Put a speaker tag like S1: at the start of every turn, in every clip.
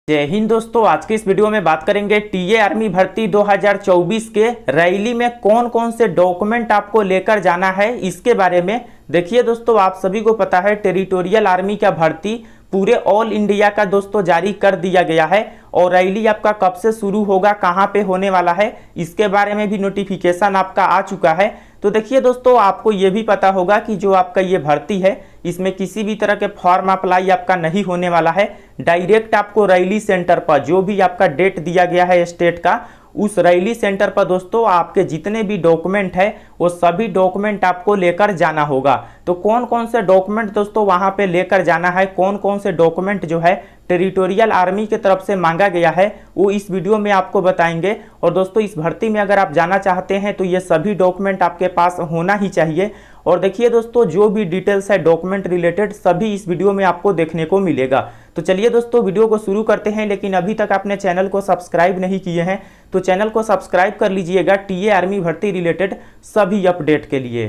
S1: जय हिंद दोस्तों, आज की इस वीडियो में बात करेंगे टीए आर्मी भर्ती 2024 के रैली में कौन कौन से डॉक्यूमेंट आपको लेकर जाना है इसके बारे में। देखिए दोस्तों, आप सभी को पता है टेरिटोरियल आर्मी का भर्ती पूरे ऑल इंडिया का दोस्तों जारी कर दिया गया है और रैली आपका कब से शुरू होगा, कहां पे होने वाला है, इसके बारे में भी नोटिफिकेशन आपका आ चुका है। तो देखिए दोस्तों, आपको ये भी पता होगा कि जो आपका ये भर्ती है इसमें किसी भी तरह के फॉर्म अप्लाई आपका नहीं होने वाला है। डायरेक्ट आपको रैली सेंटर पर जो भी आपका डेट दिया गया है स्टेट का, उस रैली सेंटर पर दोस्तों आपके जितने भी डॉक्यूमेंट है वो सभी डॉक्यूमेंट आपको लेकर जाना होगा। तो कौन कौन से डॉक्यूमेंट दोस्तों वहां पे लेकर जाना है, कौन कौन से डॉक्यूमेंट जो है टेरिटोरियल आर्मी की तरफ से मांगा गया है, वो इस वीडियो में आपको बताएंगे। और दोस्तों, इस भर्ती में अगर आप जाना चाहते हैं तो ये सभी डॉक्यूमेंट आपके पास होना ही चाहिए। और देखिए दोस्तों, जो भी डिटेल्स है डॉक्यूमेंट रिलेटेड सभी इस वीडियो में आपको देखने को मिलेगा। तो चलिए दोस्तों, वीडियो को शुरू करते हैं। लेकिन अभी तक आपने चैनल को सब्सक्राइब नहीं किए हैं तो चैनल को सब्सक्राइब कर लीजिएगा टीए आर्मी भर्ती रिलेटेड सभी अपडेट के लिए।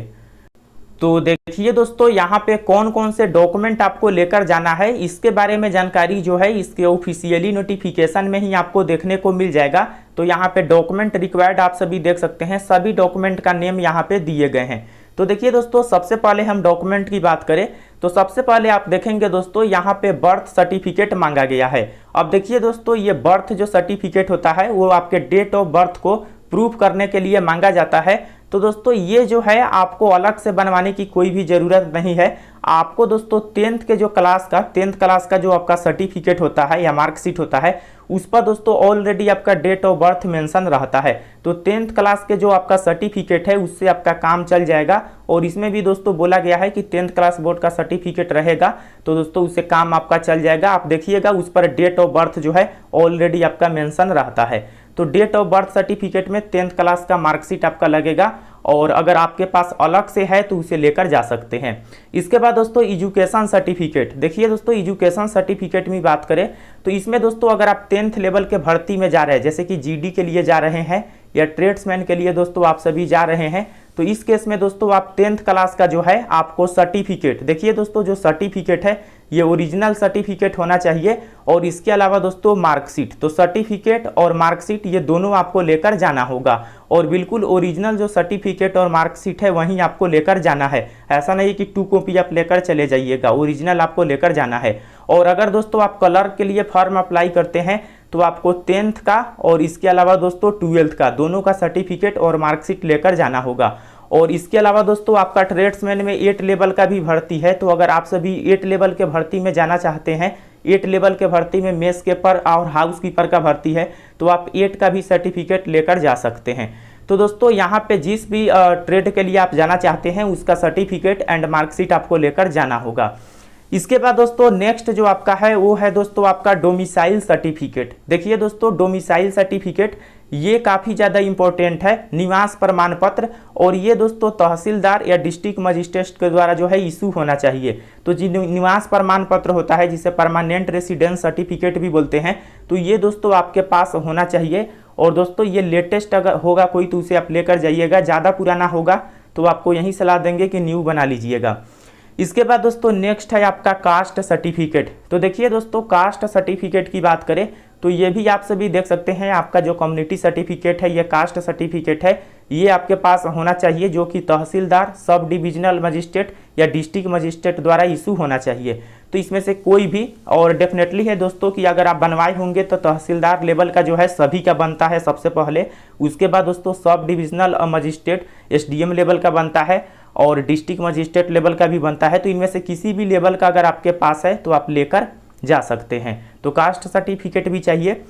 S1: तो देखिए दोस्तों, यहाँ पे कौन कौन से डॉक्यूमेंट आपको लेकर जाना है इसके बारे में जानकारी जो है इसके ऑफिशियली नोटिफिकेशन में ही आपको देखने को मिल जाएगा। तो यहाँ पे डॉक्यूमेंट रिक्वायर्ड आप सभी देख सकते हैं, सभी डॉक्यूमेंट का नेम यहाँ पे दिए गए हैं। तो देखिए दोस्तों, सबसे पहले हम डॉक्यूमेंट की बात करें तो सबसे पहले आप देखेंगे दोस्तों यहाँ पे बर्थ सर्टिफिकेट मांगा गया है। अब देखिए दोस्तों, ये बर्थ जो सर्टिफिकेट होता है वो आपके डेट ऑफ बर्थ को प्रूफ करने के लिए मांगा जाता है। तो दोस्तों, ये जो है आपको अलग से बनवाने की कोई भी ज़रूरत नहीं है। आपको दोस्तों 10th के जो टेंथ क्लास का जो आपका सर्टिफिकेट होता है या मार्कशीट होता है उस पर दोस्तों ऑलरेडी आपका डेट ऑफ बर्थ मेंशन रहता है। तो 10th क्लास के जो आपका सर्टिफिकेट है उससे आपका काम चल जाएगा। और इसमें भी दोस्तों बोला गया है कि 10th क्लास बोर्ड का सर्टिफिकेट रहेगा तो दोस्तों उससे काम आपका चल जाएगा। आप देखिएगा उस पर डेट ऑफ बर्थ जो है ऑलरेडी आपका मेंशन रहता है। तो डेट ऑफ बर्थ सर्टिफिकेट में 10th क्लास का मार्कशीट आपका लगेगा और अगर आपके पास अलग से है तो उसे लेकर जा सकते हैं। इसके बाद दोस्तों एजुकेशन सर्टिफिकेट, देखिए दोस्तों एजुकेशन सर्टिफिकेट में बात करें तो इसमें दोस्तों अगर आप 10th लेवल के भर्ती में जा रहे हैं, जैसे कि जीडी के लिए जा रहे हैं या ट्रेड्समैन के लिए दोस्तों आप सभी जा रहे हैं, तो इस केस में दोस्तों आप 10th क्लास का जो है आपको सर्टिफिकेट, देखिए दोस्तों जो सर्टिफिकेट है ये ओरिजिनल सर्टिफिकेट होना चाहिए। और इसके अलावा दोस्तों मार्कशीट, तो सर्टिफिकेट और मार्कशीट ये दोनों आपको लेकर जाना होगा। और बिल्कुल ओरिजिनल जो सर्टिफिकेट और मार्कशीट है वहीं आपको लेकर जाना है। ऐसा नहीं कि 2 कॉपी आप लेकर चले जाइएगा, ओरिजिनल आपको लेकर जाना है। और अगर दोस्तों आप क्लर्क के लिए फॉर्म अप्लाई करते हैं तो आपको 10th का और इसके अलावा दोस्तों 12th का दोनों का सर्टिफिकेट और मार्कशीट लेकर जाना होगा। और इसके अलावा दोस्तों आपका ट्रेड्समैन में 8 लेवल का भी भर्ती है। तो अगर आप सभी 8 लेवल के भर्ती में जाना चाहते हैं, 8 लेवल के भर्ती में मेस कीपर और हाउस कीपर का भर्ती है, तो आप 8 का भी सर्टिफिकेट लेकर जा सकते हैं। तो दोस्तों यहाँ पे जिस भी ट्रेड के लिए आप जाना चाहते हैं उसका सर्टिफिकेट एंड मार्कशीट आपको लेकर जाना होगा। इसके बाद दोस्तों नेक्स्ट जो आपका है वो है दोस्तों आपका डोमिसाइल सर्टिफिकेट। देखिए दोस्तों, डोमिसाइल सर्टिफिकेट ये काफ़ी ज़्यादा इंपॉर्टेंट है, निवास प्रमाण पत्र। और ये दोस्तों तहसीलदार या डिस्ट्रिक्ट मजिस्ट्रेट के द्वारा जो है इशू होना चाहिए। तो जो निवास प्रमाण पत्र होता है जिसे परमानेंट रेसिडेंस सर्टिफिकेट भी बोलते हैं, तो ये दोस्तों आपके पास होना चाहिए। और दोस्तों ये लेटेस्ट अगर होगा कोई तो उसे आप लेकर जाइएगा, ज़्यादा पुराना होगा तो आपको यही सलाह देंगे कि न्यू बना लीजिएगा। इसके बाद दोस्तों नेक्स्ट है आपका कास्ट सर्टिफिकेट। तो देखिए दोस्तों, कास्ट सर्टिफिकेट की बात करें तो ये भी आप सभी देख सकते हैं, आपका जो कम्युनिटी सर्टिफिकेट है ये कास्ट सर्टिफिकेट है, ये आपके पास होना चाहिए जो कि तहसीलदार, सब डिविजनल मजिस्ट्रेट या डिस्ट्रिक्ट मजिस्ट्रेट द्वारा इशू होना चाहिए। तो इसमें से कोई भी, और डेफिनेटली है दोस्तों कि अगर आप बनवाए होंगे तो तहसीलदार लेवल का जो है सभी का बनता है सबसे पहले। उसके बाद दोस्तों sub divisional magistrate SDM level का बनता है और डिस्ट्रिक्ट मजिस्ट्रेट लेवल का भी बनता है। तो इनमें से किसी भी लेवल का अगर आपके पास है तो आप लेकर जा सकते हैं। तो कास्ट सर्टिफिकेट भी चाहिए।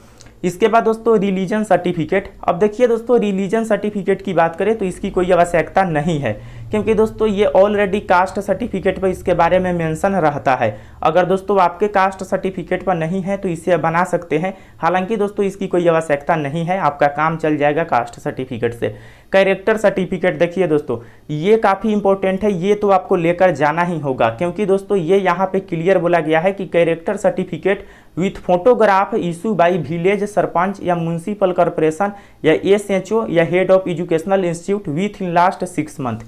S1: इसके बाद दोस्तों रिलीजन सर्टिफिकेट। अब देखिए दोस्तों, रिलीजन सर्टिफिकेट की बात करें तो इसकी कोई आवश्यकता नहीं है, क्योंकि दोस्तों ये ऑलरेडी कास्ट सर्टिफिकेट पर इसके बारे में मेंशन रहता है। अगर दोस्तों आपके कास्ट सर्टिफिकेट पर नहीं है तो इसे बना सकते हैं। हालांकि दोस्तों इसकी कोई आवश्यकता नहीं है, आपका काम चल जाएगा कास्ट सर्टिफिकेट से। कैरेक्टर सर्टिफिकेट, देखिए दोस्तों ये काफ़ी इंपॉर्टेंट है, ये तो आपको लेकर जाना ही होगा, क्योंकि दोस्तों ये यहाँ पे क्लियर बोला गया है कि character certificate with photograph issue by village sarpanch या म्यूनसिपल कॉर्पोरेशन या एसएचओ या head of educational institute with in last 6 month.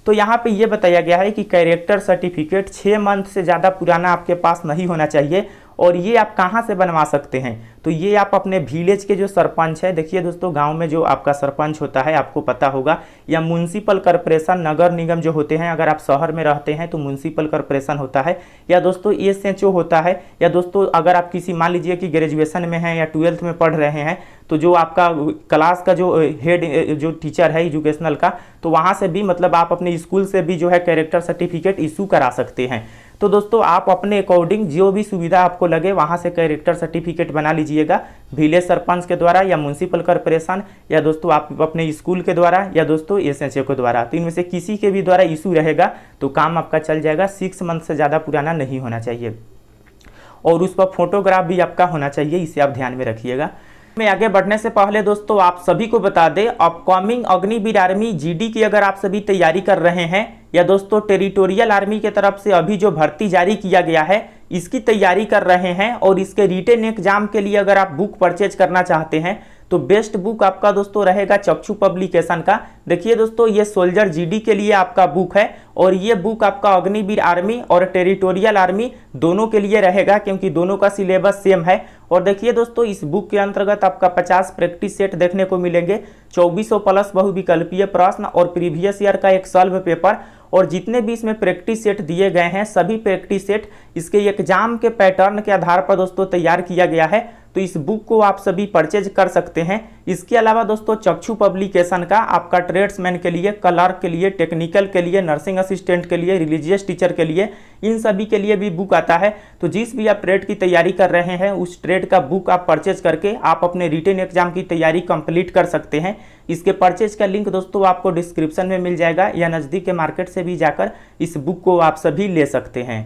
S1: तो यहाँ पे ये बताया गया है कि कैरेक्टर सर्टिफिकेट 6 मंथ से ज़्यादा पुराना आपके पास नहीं होना चाहिए और ये आप कहाँ से बनवा सकते हैं, तो ये आप अपने विलेज के जो सरपंच है, देखिए दोस्तों गांव में जो आपका सरपंच होता है आपको पता होगा, या म्युनिसिपल कॉर्पोरेशन नगर निगम जो होते हैं, अगर आप शहर में रहते हैं तो म्युनिसिपल कॉर्पोरेशन होता है, या दोस्तों एसएचओ होता है, या दोस्तों अगर आप किसी मान लीजिए कि ग्रेजुएशन में हैं या 12th में पढ़ रहे हैं तो जो आपका क्लास का जो हेड जो टीचर है एजुकेशनल का, तो वहाँ से भी मतलब आप अपने स्कूल से भी जो है कैरेक्टर सर्टिफिकेट इशू करा सकते हैं। तो दोस्तों आप अपने अकॉर्डिंग जो भी सुविधा आपको लगे वहाँ से कैरेक्टर सर्टिफिकेट बना लीजिएगा, विलेज सरपंच के द्वारा या म्युनिसिपल कॉर्पोरेशन, या दोस्तों आप अपने स्कूल के द्वारा, या दोस्तों एसएचओ के द्वारा, तो इनमें से किसी के भी द्वारा इशू रहेगा तो काम आपका चल जाएगा। 6 मंथ से ज़्यादा पुराना नहीं होना चाहिए और उस पर फोटोग्राफ भी आपका होना चाहिए, इसे आप ध्यान में रखिएगा। में आगे बढ़ने से पहले दोस्तों आप सभी को बता दें, अपकमिंग अग्निवीर आर्मी जीडी की अगर आप सभी तैयारी कर रहे हैं, या दोस्तों टेरिटोरियल आर्मी की तरफ से अभी जो भर्ती जारी किया गया है इसकी तैयारी कर रहे हैं, और इसके रिटेन एग्जाम के लिए अगर आप बुक परचेज करना चाहते हैं तो बेस्ट बुक आपका दोस्तों रहेगा चक्षु पब्लिकेशन का। देखिए दोस्तों ये सोल्जर जीडी के लिए आपका बुक है, और ये बुक आपका अग्निवीर आर्मी और टेरिटोरियल आर्मी दोनों के लिए रहेगा, क्योंकि दोनों का सिलेबस सेम है। और देखिए दोस्तों इस बुक के अंतर्गत आपका 50 प्रैक्टिस सेट देखने को मिलेंगे, 2400 प्लस बहुविकल्पीय प्रश्न और प्रीवियस ईयर का एक सॉल्व पेपर, और जितने भी इसमें प्रैक्टिस सेट दिए गए हैं सभी प्रैक्टिस सेट इसके एग्जाम के पैटर्न के आधार पर दोस्तों तैयार किया गया है। तो इस बुक को आप सभी परचेज कर सकते हैं। इसके अलावा दोस्तों चक्षु पब्लिकेशन का आपका ट्रेड्समैन के लिए, क्लर्क के लिए, टेक्निकल के लिए, नर्सिंग असिस्टेंट के लिए, रिलीजियस टीचर के लिए, इन सभी के लिए भी बुक आता है। तो जिस भी आप ट्रेड की तैयारी कर रहे हैं उस ट्रेड का बुक आप परचेज करके आप अपने रिटेन एग्जाम की तैयारी कंप्लीट कर सकते हैं। इसके परचेज का लिंक दोस्तों आपको डिस्क्रिप्शन में मिल जाएगा, या नज़दीक के मार्केट से भी जाकर इस बुक को आप सभी ले सकते हैं।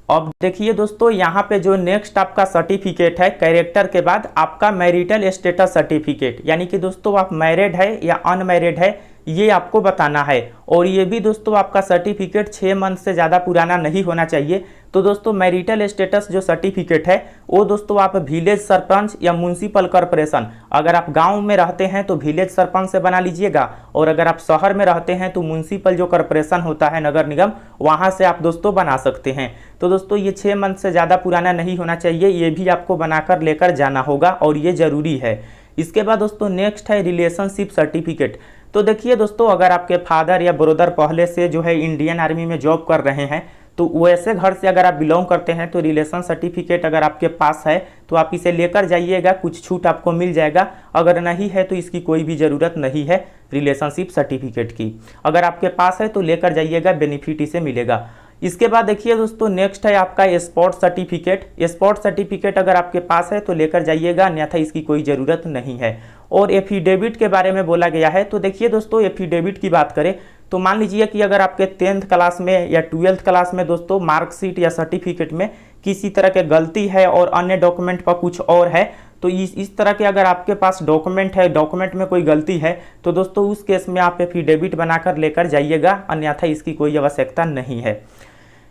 S1: अब देखिए दोस्तों यहाँ पे जो नेक्स्ट आपका सर्टिफिकेट है कैरेक्टर के बाद आपका मैरिटल स्टेटस सर्टिफिकेट, यानी कि दोस्तों आप मैरिड है या अनमैरिड है ये आपको बताना है, और ये भी दोस्तों आपका सर्टिफिकेट 6 मंथ से ज़्यादा पुराना नहीं होना चाहिए। तो दोस्तों मैरिटल स्टेटस जो सर्टिफिकेट है वो दोस्तों आप विलेज सरपंच या म्युनिसिपल कॉर्पोरेशन, अगर आप गांव में रहते हैं तो विलेज सरपंच से बना लीजिएगा, और अगर आप शहर में रहते हैं तो म्युनिसिपल जो कॉर्पोरेशन होता है नगर निगम वहाँ से आप दोस्तों बना सकते हैं। तो दोस्तों ये 6 मंथ से ज़्यादा पुराना नहीं होना चाहिए, ये भी आपको बनाकर लेकर जाना होगा और ये ज़रूरी है। इसके बाद दोस्तों नेक्स्ट है रिलेशनशिप सर्टिफिकेट। तो देखिए दोस्तों अगर आपके फादर या ब्रदर पहले से जो है इंडियन आर्मी में जॉब कर रहे हैं तो वैसे घर से अगर आप बिलोंग करते हैं तो रिलेशन सर्टिफिकेट अगर आपके पास है तो आप इसे लेकर जाइएगा, कुछ छूट आपको मिल जाएगा। अगर नहीं है तो इसकी कोई भी ज़रूरत नहीं है रिलेशनशिप सर्टिफिकेट की। अगर आपके पास है तो लेकर जाइएगा, बेनिफिट इसे मिलेगा। इसके बाद देखिए दोस्तों नेक्स्ट है आपका स्पोर्ट सर्टिफिकेट। स्पोर्ट सर्टिफिकेट अगर आपके पास है तो लेकर जाइएगा, अन्यथा इसकी कोई ज़रूरत नहीं है। और एफिडेविट के बारे में बोला गया है। तो देखिए दोस्तों एफिडेविट की बात करें तो मान लीजिए कि अगर आपके 10th क्लास में या 12th क्लास में दोस्तों मार्कशीट या सर्टिफिकेट में किसी तरह के गलती है और अन्य डॉक्यूमेंट पर कुछ और है, तो इस तरह के अगर आपके पास डॉक्यूमेंट है, डॉक्यूमेंट में कोई गलती है तो दोस्तों उस केस में आप एफिडेविट बनाकर लेकर जाइएगा, अन्यथा इसकी कोई आवश्यकता नहीं है।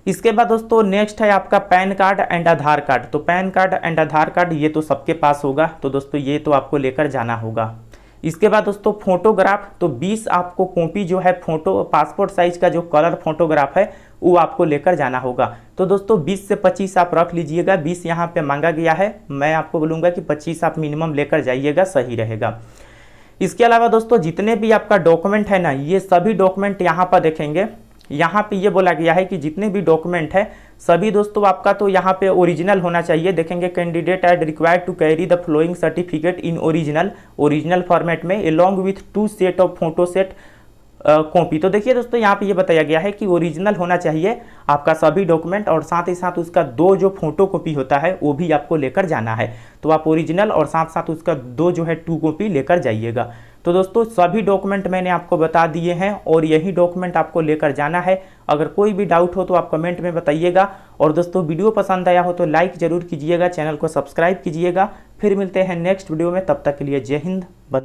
S1: इसके बाद दोस्तों नेक्स्ट है आपका PAN card and Aadhaar card. तो PAN card and Aadhaar card ये तो सबके पास होगा, तो दोस्तों ये तो आपको लेकर जाना होगा। इसके बाद दोस्तों फोटोग्राफ, तो 20 आपको कॉपी जो है फोटो पासपोर्ट साइज का जो कलर फोटोग्राफ है वो आपको लेकर जाना होगा। तो दोस्तों 20 से 25 आप रख लीजिएगा, 20 यहाँ पे मांगा गया है, मैं आपको बोलूँगा कि 25 आप मिनिमम लेकर जाइएगा, सही रहेगा। इसके अलावा दोस्तों जितने भी आपका डॉक्यूमेंट है ना, ये सभी डॉक्यूमेंट यहाँ पर देखेंगे, यहाँ पे ये बोला गया है कि जितने भी डॉक्यूमेंट है सभी दोस्तों आपका तो यहाँ पे ओरिजिनल होना चाहिए। देखेंगे candidate are required to carry the following certificate in original format में along with 2 set of photo set copy. तो देखिए दोस्तों यहाँ पे ये बताया गया है कि ओरिजिनल होना चाहिए आपका सभी डॉक्यूमेंट, और साथ ही साथ उसका 2 जो फोटो कॉपी होता है वो भी आपको लेकर जाना है। तो आप ओरिजिनल और साथ साथ उसका 2 जो है 2 कॉपी लेकर जाइएगा। तो दोस्तों सभी डॉक्यूमेंट मैंने आपको बता दिए हैं और यही डॉक्यूमेंट आपको लेकर जाना है। अगर कोई भी डाउट हो तो आप कमेंट में बताइएगा, और दोस्तों वीडियो पसंद आया हो तो लाइक जरूर कीजिएगा, चैनल को सब्सक्राइब कीजिएगा। फिर मिलते हैं नेक्स्ट वीडियो में, तब तक के लिए जय हिंद।